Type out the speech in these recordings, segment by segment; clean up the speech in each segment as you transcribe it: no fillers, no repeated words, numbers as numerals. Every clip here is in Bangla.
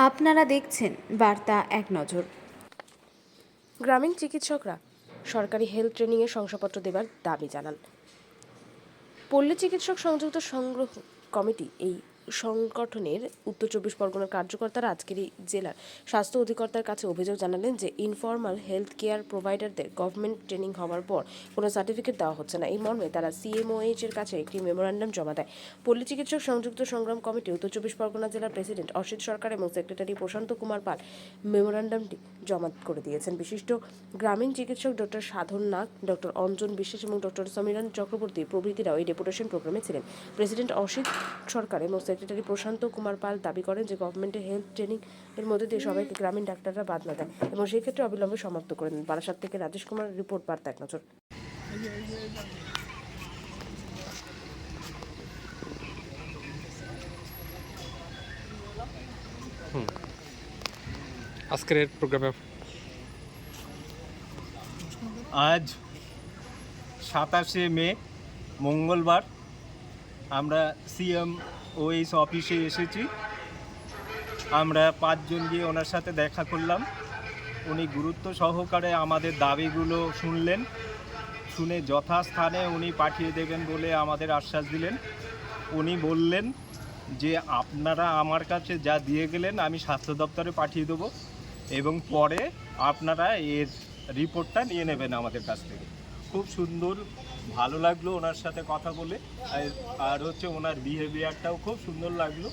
আপনারা দেখছেন বার্তা এক নজর। গ্রামীণ চিকিৎসকরা সরকারি হেলথ ট্রেনিংয়ে শংসাপত্র দেবার দাবি জানান। পল্লী চিকিৎসক সংযুক্ত সংগ্রহ কমিটি এই সংগঠনের উত্তর 24 পরগনার কার্যকর্তারা আজকেরই জেলার স্বাস্থ্য অধিকর্তার কাছে অভিযোগ জানালেন যে ইনফর্মাল হেলথ কেয়ার প্রোভাইডারদের গভর্নমেন্ট ট্রেনিং হওয়ার পর কোনো সার্টিফিকেট দেওয়া হচ্ছে না। এই মর্মে তারা সিএমওএইচ এর কাছে একটি মেমোরান্ডাম জমা দেয়। পল্লী চিকিৎসক সংযুক্ত সংগ্রাম কমিটি উত্তর 24 পরগনা জেলার প্রেসিডেন্ট অসিত সরকার এবং সেক্রেটারি প্রশান্ত কুমার পাল মেমোরান্ডামটি জমা করে দিয়েছেন। বিশিষ্ট গ্রামীণ চিকিৎসক ডক্টর সাধন নাগ, ডক্টর অঞ্জন বিশ্বাস এবং ডক্টর সমীরণ চক্রবর্তী প্রভৃতিরাও এই ডেপুটেশন প্রোগ্রামে ছিলেন। প্রেসিডেন্ট অসিত সরকার এবং সেক্রেটারি প্রশান্ত কুমার পাল দাবি করেন যে গভর্নমেন্টের হেলথ ট্রেনিং এর মধ্যে দিয়ে সবাইকে গ্রামীণ ডাক্তাররা বাদ না দেয় এবং সেই ক্ষেত্রে অবিলম্বে সমাপ্ত করে দেন। বারাসাত থেকে রাজেশ কুমার রিপোর্ট, বার্তা এক নজর। আজকের প্রোগ্রামে আজ 27শে মে মঙ্গলবার আমরা সিএমওএইচ অফিসে এসেছি। আমরা 5 জন গিয়ে ওনার সাথে দেখা করলাম। উনি গুরুত্ব সহকারে আমাদের দাবিগুলো শুনলেন, শুনে যথাস্থানে উনি পাঠিয়ে দেবেন বলে আমাদের আশ্বাস দিলেন। উনি বললেন যে আপনারা আমার কাছে যা দিয়ে গেলেন আমি স্বাস্থ্য দপ্তরে পাঠিয়ে দেবো এবং পরে আপনারা এর রিপোর্টটা নিয়ে নেবেন আমাদের কাছ থেকে। খুব সুন্দর, ভালো লাগলো ওনার সাথে কথা বলে, আর হচ্ছে ওনার বিহেভিয়ারটাও খুব সুন্দর লাগলো।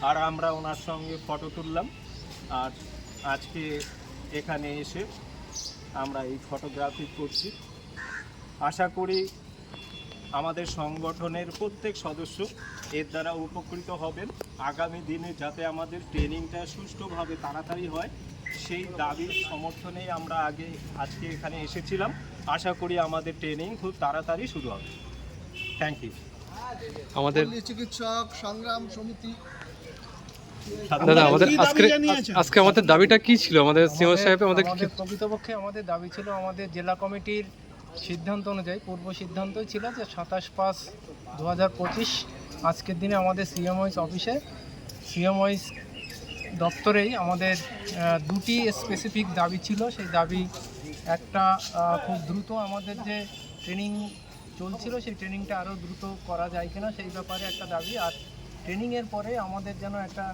আর আমরা ওনার সঙ্গে ফটো তুললাম। আর আজকে এখানে এসে আমরা এই ফটোগ্রাফি করছি। আশা করি আমাদের সংগঠনের প্রত্যেক সদস্য এর দ্বারা উপকৃত হবেন। আগামী দিনে যাতে আমাদের ট্রেনিংটা সুষ্ঠুভাবে তাড়াতাড়ি হয় সেই দাবির সমর্থনেই আমরা আজকে এখানে এসেছিলাম। আশা করি আমাদের ট্রেনিং খুব তাড়াতাড়ি শুরু হবে। Thank you. আমাদের চিকিৎসক সংগ্রাম সমিতি দাদা, আমাদের আজকে আমাদের দাবিটা কি ছিল? আমাদের সিএম সাহেব আমাদের প্রকৃতপক্ষে আমাদের দাবি ছিল, আমাদের জেলা কমিটির সিদ্ধান্ত অনুযায়ী পূর্ব সিদ্ধান্তই ছিল যে 27/5/2025 আজকের দিনে আমাদের সিএমওএইচ অফিসে সিএমওএইচ দপ্তরেই আমাদের দুটি স্পেসিফিক দাবি ছিল। সেই দাবি একটা, খুব দ্রুত আমাদের যে ট্রেনিং চলছিল সেই ট্রেনিংটা আরও দ্রুত করা যায় কিনা সেই ব্যাপারে একটা দাবি, আর ট্রেনিংয়ের পরে আমাদের যেন একটা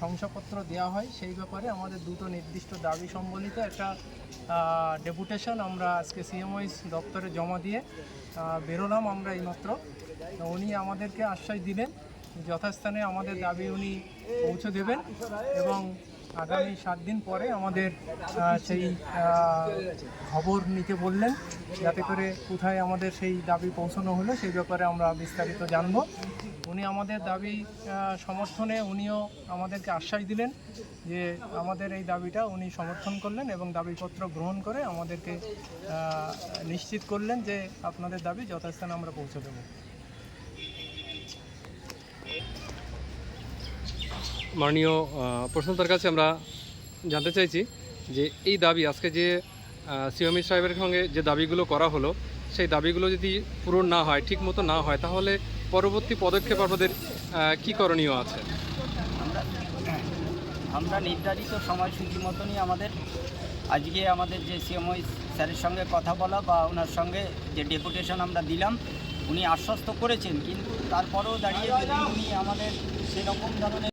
শংসাপত্র দেওয়া হয় সেই ব্যাপারে আমাদের দুটো নির্দিষ্ট দাবি সম্বলিত একটা ডেপুটেশন আমরা আজকে সিএমওএইচ দপ্তরে জমা দিয়ে বেরোলাম আমরা এইমাত্র। উনি আমাদেরকে আশ্বাস দিলেন যথাস্থানে আমাদের দাবি উনি পৌঁছে দেবেন এবং আগামী 7 দিন পরে আমাদের সেই খবর নিতে বললেন, যাতে করে কোথায় আমাদের সেই দাবি পৌঁছানো হলো সেই ব্যাপারে আমরা বিস্তারিত জানব। উনি আমাদের দাবি সমর্থনে উনিও আমাদেরকে আশ্বাস দিলেন যে আমাদের এই দাবিটা উনি সমর্থন করলেন এবং দাবিপত্র গ্রহণ করে আমাদেরকে নিশ্চিত করলেন যে আপনাদের দাবি যথাস্থানে আমরা পৌঁছে দেব। মাননীয় প্রশান্তর কাছে আমরা জানতে চাইছি যে এই দাবি আজকে যে সিএমওএইচ সাহেবের সঙ্গে যে দাবিগুলো করা হলো সেই দাবিগুলো যদি পূরণ না হয়, ঠিক মতো না হয়, তাহলে পরবর্তী পদক্ষেপ আপনাদের কী করণীয় আছে? আমরা নির্ধারিত সময়সূচি মতনই আজকে আমাদের যে সিএমওএইচ স্যারের সঙ্গে কথা বলা বা ওনার সঙ্গে যে ডেপুটেশন আমরা দিলাম, উনি আশ্বস্ত করেছেন, কিন্তু তারপরেও দাঁড়িয়ে যদি উনি আমাদের সেরকম ধরনের